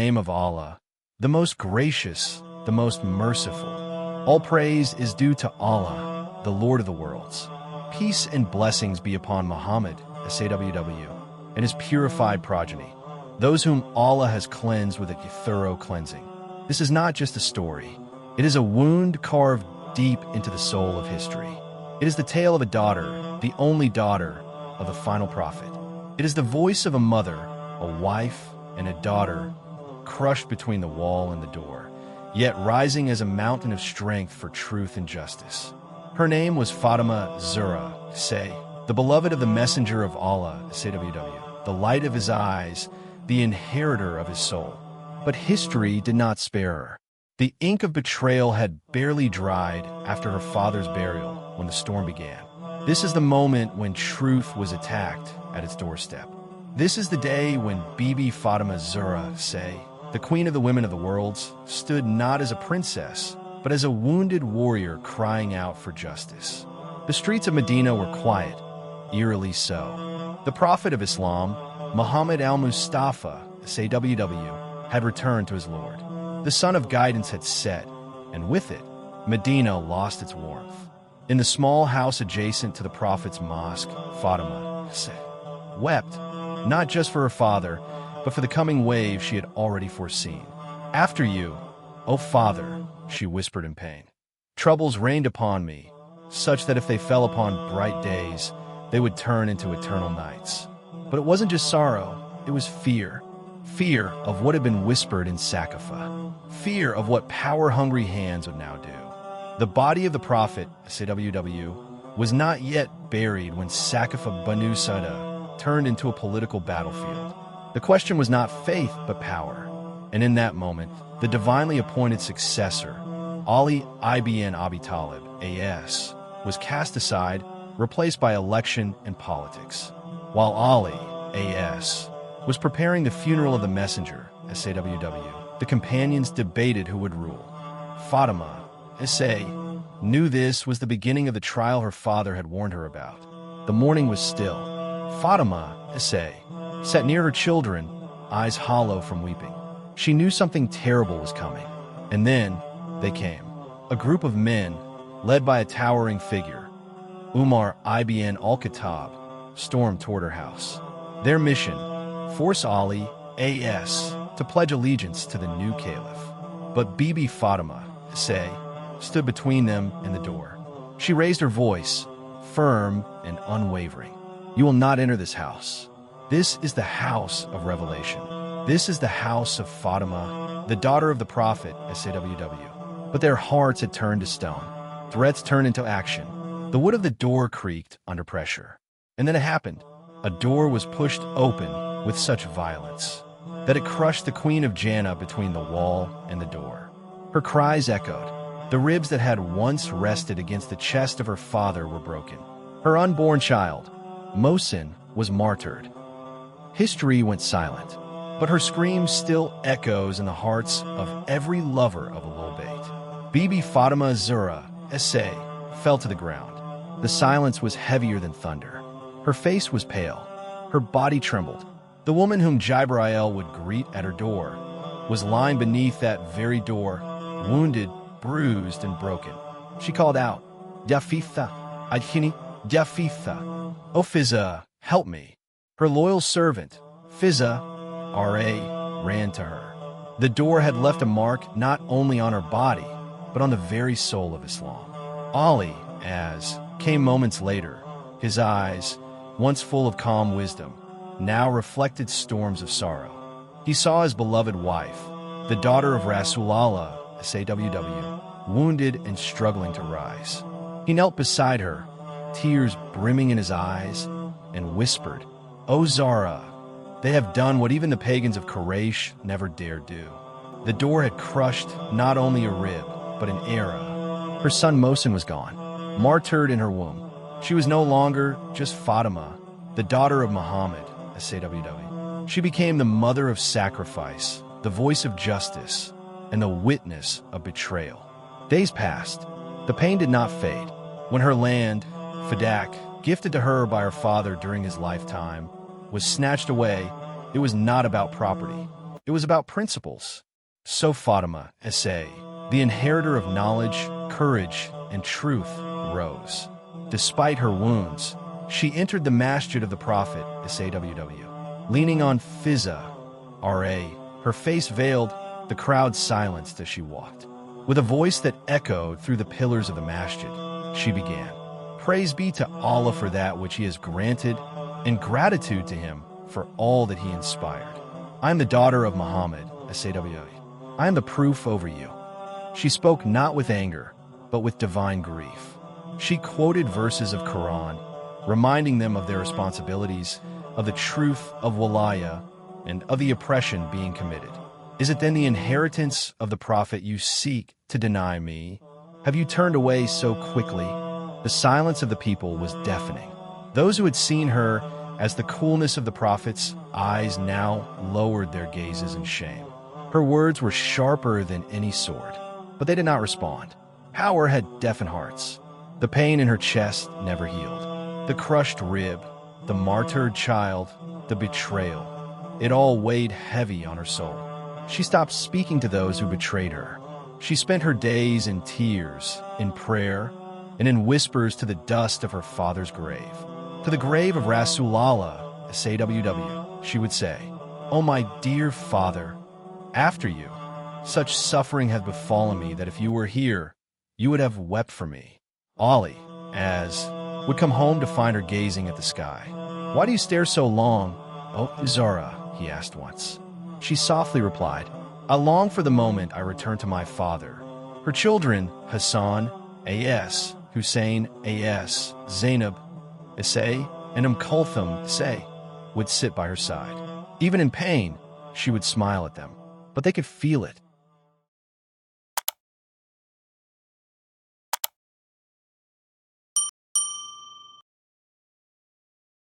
name of Allah, the most gracious, the most merciful. All praise is due to Allah, the Lord of the worlds. Peace and blessings be upon Muhammad, SAW, and his purified progeny, those whom Allah has cleansed with a thorough cleansing. This is not just a story. It is a wound carved deep into the soul of history. It is the tale of a daughter, the only daughter of the final prophet. It is the voice of a mother, a wife, and a daughter, crushed between the wall and the door, yet rising as a mountain of strength for truth and justice. Her name was Fatima Zahra, the beloved of the messenger of Allah, SAW, the light of his eyes, the inheritor of his soul. But history did not spare her. The ink of betrayal had barely dried after her father's burial when the storm began. This is the moment when truth was attacked at its doorstep. This is the day when Bibi Fatima Zahra, the queen of the women of the worlds, stood not as a princess, but as a wounded warrior crying out for justice. The streets of Medina were quiet, eerily so. The prophet of Islam, Muhammad al-Mustafa, SAW, had returned to his Lord. The sun of guidance had set, and with it, Medina lost its warmth. In the small house adjacent to the Prophet's mosque, Fatima wept, not just for her father, but for the coming wave she had already foreseen. "After you, O Father," she whispered in pain. "Troubles rained upon me, such that if they fell upon bright days, they would turn into eternal nights." But it wasn't just sorrow, it was fear. Fear of what had been whispered in Saqafa. Fear of what power-hungry hands would now do. The body of the Prophet, SAW, was not yet buried when Saqafa Banu Sada turned into a political battlefield. The question was not faith, but power. And in that moment, the divinely appointed successor, Ali ibn Abi Talib, AS, was cast aside, replaced by election and politics. While Ali, AS, was preparing the funeral of the messenger, SAW, the companions debated who would rule. Fatima, SA, knew this was the beginning of the trial her father had warned her about. The morning was still. Fatima, SA, sat near her children, eyes hollow from weeping. She knew something terrible was coming. And then they came. A group of men, led by a towering figure, Umar ibn al-Khattab, stormed toward her house. Their mission: force Ali, AS, to pledge allegiance to the new caliph. But Bibi Fatima, stood between them and the door. She raised her voice, firm and unwavering. "You will not enter this house. This is the house of revelation. This is the house of Fatima, the daughter of the Prophet, SAW." But their hearts had turned to stone. Threats turned into action. The wood of the door creaked under pressure. And then it happened. A door was pushed open with such violence that it crushed the Queen of Jannah between the wall and the door. Her cries echoed. The ribs that had once rested against the chest of her father were broken. Her unborn child, Mohsin, was martyred. History went silent, but her scream still echoes in the hearts of every lover of Ahl-e-Bait. Bibi Fatima Zahra, SA, fell to the ground. The silence was heavier than thunder. Her face was pale. Her body trembled. The woman whom Jibril would greet at her door was lying beneath that very door, wounded, bruised, and broken. She called out, "Jafitha, Adhini, Jafitha. Oh Fizza, help me." Her loyal servant, Fizza, RA, ran to her. The door had left a mark not only on her body, but on the very soul of Islam. Ali, came moments later, his eyes, once full of calm wisdom, now reflected storms of sorrow. He saw his beloved wife, the daughter of Rasulullah, SAW, wounded and struggling to rise. He knelt beside her, tears brimming in his eyes, and whispered, "O Zahra, they have done what even the pagans of Quraysh never dared do." The door had crushed not only a rib, but an era. Her son Mohsin was gone, martyred in her womb. She was no longer just Fatima, the daughter of Muhammad, SAW. She became the mother of sacrifice, the voice of justice, and the witness of betrayal. Days passed. The pain did not fade. When her land, Fadak, gifted to her by her father during his lifetime, was snatched away, it was not about property. It was about principles. So Fatima, essay, the inheritor of knowledge, courage, and truth, rose. Despite her wounds, she entered the masjid of the Prophet, SAWW. Leaning on Fizza, RA, her face veiled, the crowd silenced as she walked. With a voice that echoed through the pillars of the masjid, she began, "Praise be to Allah for that which He has granted, and gratitude to Him for all that He inspired. I am the daughter of Muhammad, SAWW. I am the proof over you." She spoke not with anger, but with divine grief. She quoted verses of Quran, reminding them of their responsibilities, of the truth of walaya, and of the oppression being committed. "Is it then the inheritance of the Prophet you seek to deny me? Have you turned away so quickly?" The silence of the people was deafening. Those who had seen her as the coolness of the Prophet's eyes now lowered their gazes in shame. Her words were sharper than any sword, but they did not respond. Power had deafened hearts. The pain in her chest never healed. The crushed rib, the martyred child, the betrayal. It all weighed heavy on her soul. She stopped speaking to those who betrayed her. She spent her days in tears, in prayer, and in whispers to the dust of her father's grave. To the grave of Rasulallah, SAWW, she would say, "Oh my dear father, after you, such suffering has befallen me that if you were here, you would have wept for me." Ali, as would come home to find her gazing at the sky. "Why do you stare so long, oh Zahra?" he asked once. She softly replied, "I long for the moment I return to my father." Her children, Hassan, A.S., Hussain, A.S., Zainab, S.A., and Kulthum, S.A., would sit by her side. Even in pain, she would smile at them, but they could feel it.